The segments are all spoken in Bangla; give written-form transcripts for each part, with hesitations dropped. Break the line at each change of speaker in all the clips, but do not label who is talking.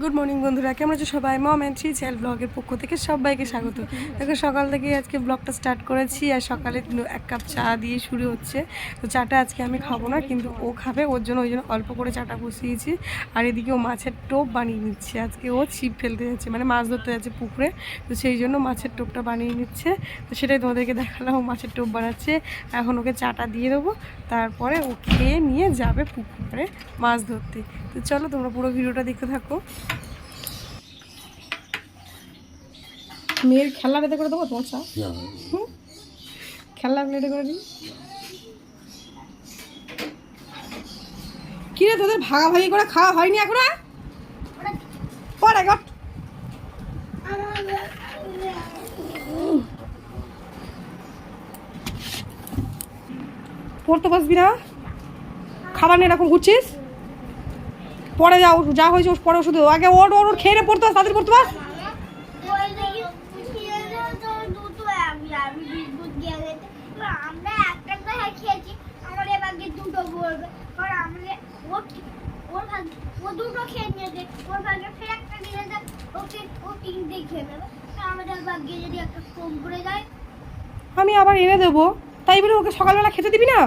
গুড মর্নিং বন্ধুরা, কেমন আছো সবাই? মম অ্যান্ড থ্রি চ্যানেল ব্লগের পক্ষ থেকে সবাইকে স্বাগত। দেখো সকাল থেকে আজকে ব্লগটা স্টার্ট করেছি আর সকালে 1 কাপ চা দিয়ে শুরু হচ্ছে। তো চাটা আজকে আমি খাবো না, কিন্তু ও খাবে, ওই জন্য অল্প করে চাটা বসিয়েছি। আর এদিকে ও মাছের টোপ বানিয়ে নিচ্ছে। আজকে ও ছিপ ফেলতে যাচ্ছে, মানে মাছ ধরতে যাচ্ছে পুকুরে, তো সেই জন্য মাছের টোপটা বানিয়ে নিচ্ছে। তো সেটাই তোমাদেরকে দেখালাম, ও মাছের টোপ বানাচ্ছে। এখন ওকে চাটা দিয়ে দেবো, তারপরে ও খেয়ে নিয়ে যাবে পুকুরে মাছ ধরতে। তো চলো তোমরা পুরো ভিডিওটা দেখতে থাকো। মেয়ের খেলনা রেডি করে দেবো তোমার চা? খেলনা রেডি করে দিই। কিরে তোদের ভাগাভাগি করে খাওয়া হয়নি এখনো? পরে গট পড়তে বসবি না? খাবার নিয়ে এরকম ঘুরছিস? পরে যাও, যা হয়েছে পরে শুধু আগে ওর ওর খেয়ে নে, পড়তে পাস, তাদের পড়তে পাস। আমি আবার এনে দেবো, তাই বলে ওকে সকালবেলা খেতে দিবি না?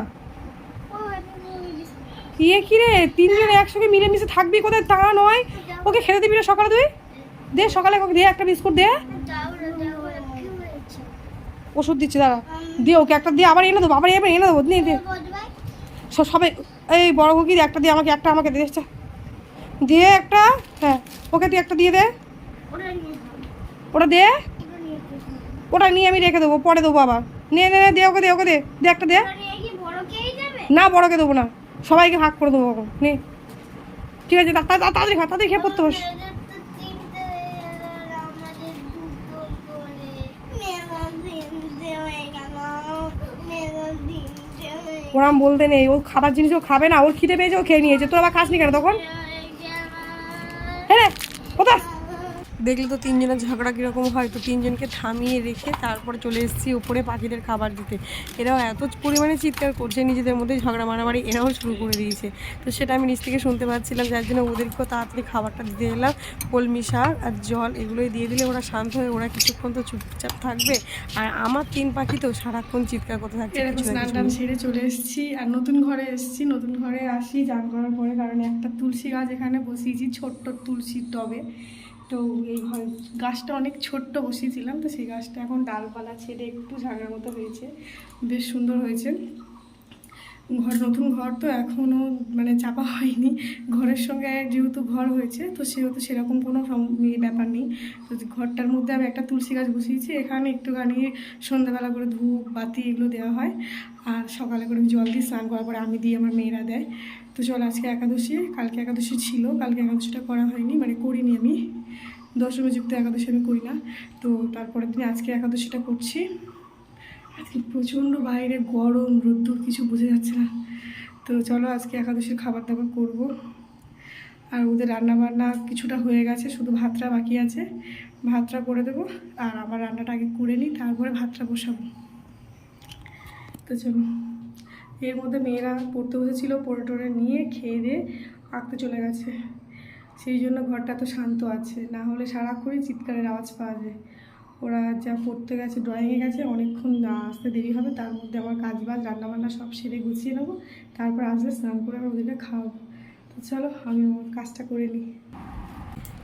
ইয়ে কি রে, তিনজন একসঙ্গে মিলেমিশে থাকবি কোথায়, তা নয়। ওকে খেতে দিবি না সকালে? তুই দে সকালে, ওকে দে একটা বিস্কুট দে। ওষুধ দিচ্ছি দাঁড়া, দিয়ে ওকে একটা দিয়ে আবার এনে দেবো, আবার এবার এনে দেবো। নিয়ে দে সবাই, এই বড় কুকি একটা দিয়ে আমাকে, একটা আমাকে দিয়ে দিয়ে একটা। হ্যাঁ ওকে তুই একটা দিয়ে দে, ওটা দে, ওটা নিয়ে আমি রেখে দেবো, পরে দেবো আবার। নে নে দে, ওকে দে, ওকে দে, দে একটা দে। না বড়কে দেবো না, সবাইকে ভাগ করে দেবো এখন। নে ঠিক আছে, তাড়াতাড়ি খা, তাড়াতাড়ি খেয়ে পড়তে বস। ওরাম বলতে নেই, ও খাবার জিনিস ও খাবে না, ওর খিদে পেয়েছে, ও খেয়ে নিয়েছে। তোর আবার খাসনি কেন তখন? হ্যাঁ কোথায় দেখলে তো তিনজনের ঝগড়া কীরকম হয়। তো তিনজনকে থামিয়ে রেখে তারপরে চলে এসেছি উপরে পাখিদের খাবার দিতে। এরাও এত পরিমাণে চিৎকার করছে, নিজেদের মধ্যে ঝগড়া মারামারি এরাও শুরু করে দিয়েছে। তো সেটা আমি নিচ থেকে শুনতে পাচ্ছিলাম, যার জন্য ওদেরকেও তাড়াতাড়ি খাবারটা দিতে এলাম। কলমি শাক আর জল এগুলোই দিয়ে দিলে ওরা শান্ত হয়ে, ওরা কিছুক্ষণ তো চুপচাপ থাকবে। আর আমার 3 পাখি তো সারাক্ষণ চিৎকার করতে থাকছে। স্নান টান সেরে চলে এসেছি, আর নতুন ঘরে এসেছি। নতুন ঘরে আসি চান করার পরে, কারণ একটা তুলসী গাছ এখানে বসিয়েছি, ছোট্ট তুলসীর টবে। তো এই গাছটা অনেক ছোট্ট বসিয়েছিলাম, তো সেই গাছটা এখন ডালপালা ছেড়ে একটু ঝাগড়ার মতো হয়েছে, বেশ সুন্দর হয়েছে। নতুন ঘর তো এখনও মানে চাপা হয়নি। ঘরের সঙ্গে যেহেতু ঘর হয়েছে, তো সেহেতু সেরকম কোনো ব্যাপার নেই। তো ঘরটার মধ্যে আমি একটা তুলসী গাছ বসিয়েছি। এখানে একটুখানি সন্ধ্যাবেলা করে ধূপ বাতি এগুলো দেওয়া হয়, আর সকালে করে জল দিয়ে স্নান করার পরে আমি দিই, আমার মেয়েরা দেয়। তো চল, আজকে একাদশী, কালকে একাদশী ছিল, কালকে একাদশীটা করা হয়নি, মানে করিনি আমি। দশমীযুক্ত একাদশী আমি করি না। তো তারপরের দিন আজকে একাদশীটা করছি। আজকে প্রচণ্ড বাইরে গরম, রোদ্দুর, কিছু বোঝা যাচ্ছে না। তো চলো আজকে একাদশীর খাবার দাবার করব। আর ওদের রান্নাবান্না কিছুটা হয়ে গেছে, শুধু ভাতটা বাকি আছে। ভাতটা করে দেবো, আর আমার রান্নাটা আগে করে নিই, তারপরে ভাতটা বসাবো। তো চলো, এর মধ্যে মেয়েরা পড়তে বসেছিল, পড়ে টোরে নিয়ে খেয়ে দিয়ে আঁকতে চলে গেছে। সেই জন্য ঘরটা তো শান্ত আছে, না হলে সারাক্ষণই চিৎকারের আওয়াজ পাওয়া যায়। ওরা যা পড়তে গেছে, ড্রয়িংয়ে গেছে, অনেকক্ষণ আসতে দেরি হবে। তার মধ্যে আমার কাজ বাজ রান্নাবান্না সব সেরে গুছিয়ে নেবো, তারপর আসলে স্নান করে আমি ওদেরকে খাওয়াবো। তো চলো আমি আমার কাজটা করে নিই।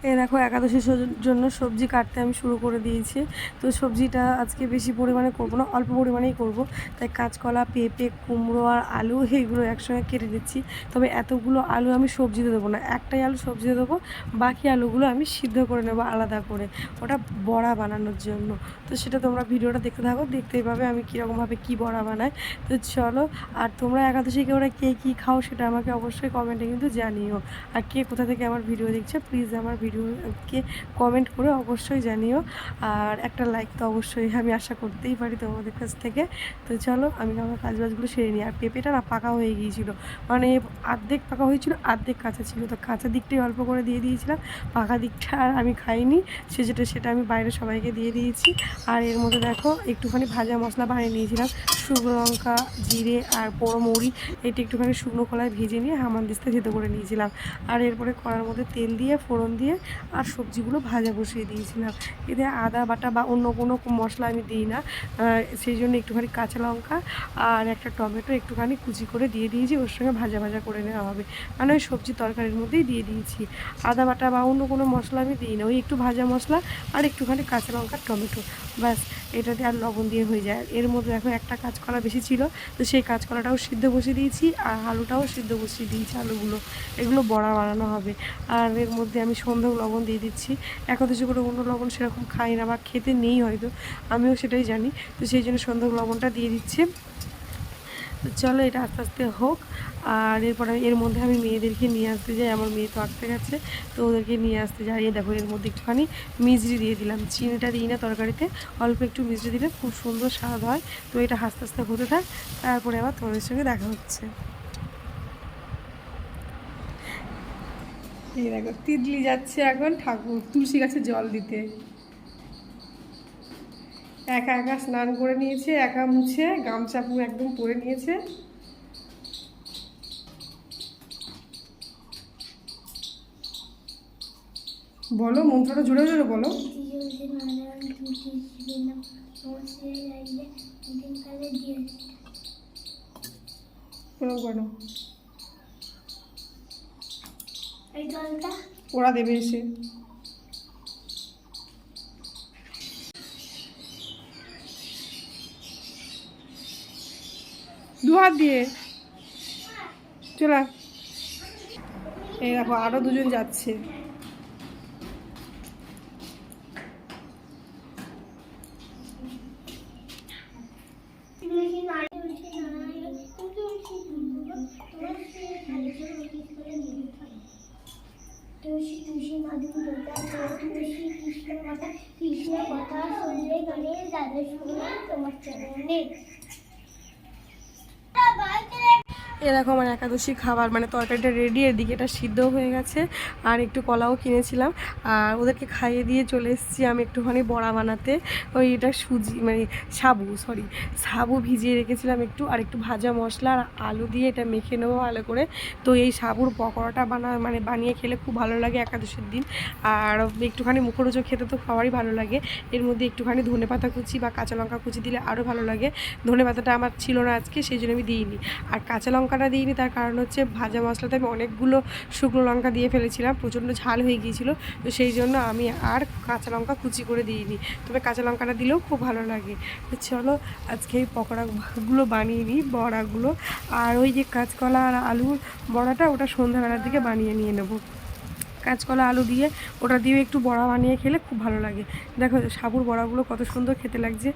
এই দেখো একাদশীর জন্য সবজি কাটতে আমি শুরু করে দিয়েছি। তো সবজিটা আজকে বেশি পরিমাণে করবো না, অল্প পরিমাণেই করব। তাই কাঁচকলা, পেঁপে, কুমড়ো আর আলু এইগুলো একসঙ্গে কেটে দিচ্ছি। তবে এতগুলো আলু আমি সবজিতে দেবো না, একটাই আলু সবজিতে দেবো, বাকি আলুগুলো আমি সিদ্ধ করে নেবো আলাদা করে, ওটা বড়া বানানোর জন্য। তো সেটা তোমরা ভিডিওটা দেখতে থাকো, দেখতেই পাবে আমি কীরকমভাবে কী বড়া বানাই। তো চলো, আর তোমরা একাদশীকে ওরা কে কী খাও সেটা আমাকে অবশ্যই কমেন্টে কিন্তু জানিও। আর কে কোথা থেকে আমার ভিডিও দেখছে প্লিজ আমার ভিডিওকে কমেন্ট করে অবশ্যই জানিও। আর একটা লাইক তো অবশ্যই আমি আশা করতেই পারি তোমাদের কাছ থেকে। তো চলো আমি আমার কাজবাজগুলো সেরে নিই। আর পেঁপেটা না পাকা হয়ে গিয়েছিলো, মানে অর্ধেক পাকা হয়েছিল, অর্ধেক কাঁচা ছিল। তো কাঁচা দিকটাই অল্প করে দিয়ে দিয়েছিলাম, পাকা দিকটা আর আমি খাইনি, সেটা আমি বাইরে সবাইকে দিয়ে দিয়েছি। আর এর মধ্যে দেখো একটুখানি ভাজা মশলা বানিয়ে নিয়েছিলাম, শুকনো লঙ্কা, জিরে আর পোড়ো মৌরি, এটা একটুখানি শুকনো কলায় ভেজে নিয়ে হামানদিস্তা থেতো করে নিয়েছিলাম। আর এরপরে কড়ার মধ্যে তেল দিয়ে ফোড়ন দিয়ে আর সবজিগুলো ভাজা বসিয়ে দিয়েছিলাম। এতে আদা বাটা বা অন্য কোনো মশলা আমি দিই না, সেই জন্য একটুখানি কাঁচা লঙ্কা আর একটা টমেটো একটুখানি কুচি করে দিয়ে দিয়েছি, ওর সঙ্গে ভাজা ভাজা করে নেওয়া হবে। মানে ওই সবজি তরকারির মধ্যেই দিয়ে দিয়েছি। আদা বাটা বা অন্য কোনো মশলা আমি দিই না, ওই একটু ভাজা মশলা আর একটুখানি কাঁচা লঙ্কা টমেটো, ব্যাস এটাতে আর লবণ দিয়ে হয়ে যায়। এর মধ্যে দেখো একটা কাঁচকলা বেশি ছিল, তো সেই কাঁচকলাটাও সিদ্ধ বসিয়ে দিয়েছি আর আলুটাও সিদ্ধ বসিয়ে দিয়েছি। আলুগুলো এগুলো বড়া বানানো হবে। আর এর মধ্যে আমি সন্দেহ লবণ দিয়ে দিচ্ছি। একাদশী করে অন্য লবণ সেরকম খাই না বা খেতে নেই হয়তো, আমিও সেটাই জানি, তো সেই জন্য সন্দেহ লবণটা দিয়ে দিচ্ছি। তো চলো এটা আস্তে আস্তে হোক। আর এরপরে এর মধ্যে আমি মেয়েদেরকে নিয়ে আসতে যাই, আমার মেয়ে তো আঁকতে গেছে, তো ওদেরকে নিয়ে আসতে যাই। দেখো এর মধ্যে একটুখানি মিষ্টি দিয়ে দিলাম, চিনিটা দিই না তরকারিতে, অল্প একটু মিষ্টি দিলে খুব সুন্দর স্বাদ হয়। তো এটা আস্তে আস্তে হতে থাক, তারপরে আবার তোমাদের সঙ্গে দেখা হচ্ছে। এই দেখো তিতলি যাচ্ছে এখন ঠাকুর তুলসী গাছে জল দিতে। একা একা স্নান করে নিয়েছে, একা মুছে গামছা পুরো একদম পরে নিয়েছে। বলো মন্ত্রটা জোরে জোরে বলো। করো ওরা দেবে এসে। দু হাত দিয়ে চলা। এই দেখো আরো দুজন যাচ্ছে।
তুলসী তুলসী মাধু দুর্গা তুলসী কৃষ্ণ মাতা কৃষ্ণ কথা শুনলে গণেশ দাদা শুনলে তোমার চরণে।
এ দেখো আমার একাদশী খাবার মানে তরকারিটা রেডি, এদিকে এটা সিদ্ধ হয়ে গেছে আর একটু কলাও কিনেছিলাম। আর ওদেরকে খাইয়ে দিয়ে চলে এসেছি আমি একটুখানি বড়া বানাতে। ওই এটা সুজি মানে সাবু ভিজিয়ে রেখেছিলাম একটু, আর একটু ভাজা মশলা আর আলু দিয়ে এটা মেখে নেবো ভালো করে। তো এই সাবুর পকোড়াটা বানিয়ে খেলে খুব ভালো লাগে একাদশীর দিন। আর একটুখানি মুখরোচক খেতে তো খাওয়ারই ভালো লাগে। এর মধ্যে একটুখানি ধনেপাতা কুচি বা কাঁচা লঙ্কা কুচি দিলে আরও ভালো লাগে। ধনেপাতাটা আমার ছিল না আজকে, সেই জন্য আমি দিইনি। আর কাঁচা লঙ্কাটা দিইনি, তার কারণ হচ্ছে ভাজা মশলাতে আমি অনেকগুলো শুকনো লঙ্কা দিয়ে ফেলেছিলাম, প্রচণ্ড ঝাল হয়ে গিয়েছিলো, তো সেই জন্য আমি আর কাঁচা লঙ্কা কুচি করে দিইনি। তবে কাঁচা লঙ্কাটা দিলেও খুব ভালো লাগে। তো চলো আজকে এই পকোড়াগুলো বানিয়ে নিই, বড়াগুলো। আর ওই যে কাঁচকলা আর আলুর বড়াটা ওটা সন্ধ্যাবেলার দিকে বানিয়ে নিয়ে নেবো। কাঁচকলা আলু দিয়ে ওটা দিয়ে একটু বড়া বানিয়ে খেলে খুব ভালো লাগে। দেখো সাবুর বড়াগুলো কত সুন্দর খেতে লাগছে।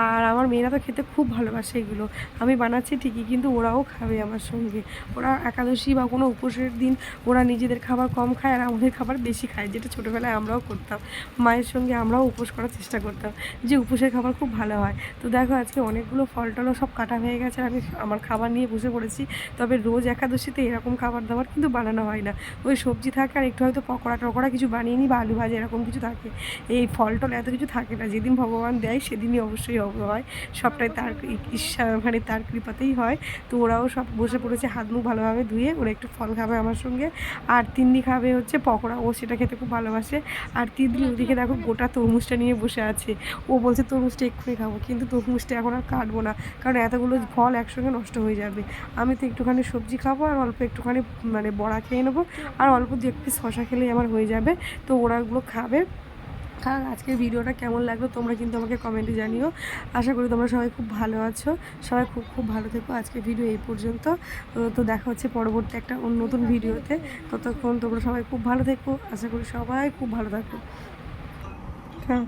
আর আমার মেয়েরা তো খেতে খুব ভালোবাসে এগুলো। আমি বানাচ্ছি ঠিকই, কিন্তু ওরাও খাবে আমার সঙ্গে। ওরা একাদশী বা কোনো উপোসের দিন ওরা নিজেদের খাবার কম খায় আর আমাদের খাবার বেশি খায়, যেটা ছোটোবেলায় আমরাও করতাম। মায়ের সঙ্গে আমরাও উপোস করার চেষ্টা করতাম, যে উপোসের খাবার খুব ভালো হয়। তো দেখো আজকে অনেকগুলো ফল টলও সব কাটা হয়ে গেছে, আমি আমার খাবার নিয়ে বসে পড়েছি। তবে রোজ একাদশীতে এরকম খাবার দাবার কিন্তু বানানো হয় না। ওই সবজি থাকে আর একটু হয়তো পকোড়া টকোড়া কিছু বানিয়ে নিই বা আলু ভাজা এরকম কিছু থাকে। এই ফল টল এত কিছু থাকে না, যেদিন ভগবান দেয় সেদিনই অবশ্যই হয়। সবটাই তার ইচ্ছা মানে তার কৃপাতেই হয়। তো ওরাও সব বসে পড়েছে হাত মুখ ভালোভাবে ধুয়ে, ওরা একটু ফল খাবে আমার সঙ্গে। আর তিন্নি খাবে হচ্ছে পকোড়া, ও সেটা খেতে খুব ভালোবাসে। আর তিতলি ওদিকে দেখো গোটা তরমুজটা নিয়ে বসে আছে, ও বলছে তরমুজটা এক্ষুনি খাবো, কিন্তু তরমুজটা এখন আর কাটবো না, কারণ এতগুলো ফল একসঙ্গে নষ্ট হয়ে যাবে। আমি তো একটুখানি সবজি খাবো আর অল্প একটুখানি মানে বড়া খেয়ে নেবো, আর অল্প দু এক পিস শশা খেলেই আমার হয়ে যাবে। তো ওরাগুলো খাবে। আর আজকের ভিডিওটা কেমন লাগলো তোমরা কিন্তু আমাকে কমেন্টে জানিও। আশা করি তোমরা সবাই খুব ভালো আছো, সবাই খুব খুব ভালো থেকো। আজকের ভিডিও এই পর্যন্ত। তো দেখা হচ্ছে পরবর্তী একটা নতুন ভিডিওতে। ততক্ষণ তোমরা সবাই খুব ভালো থেকো, আশা করি সবাই খুব ভালো থাকো। হ্যাঁ।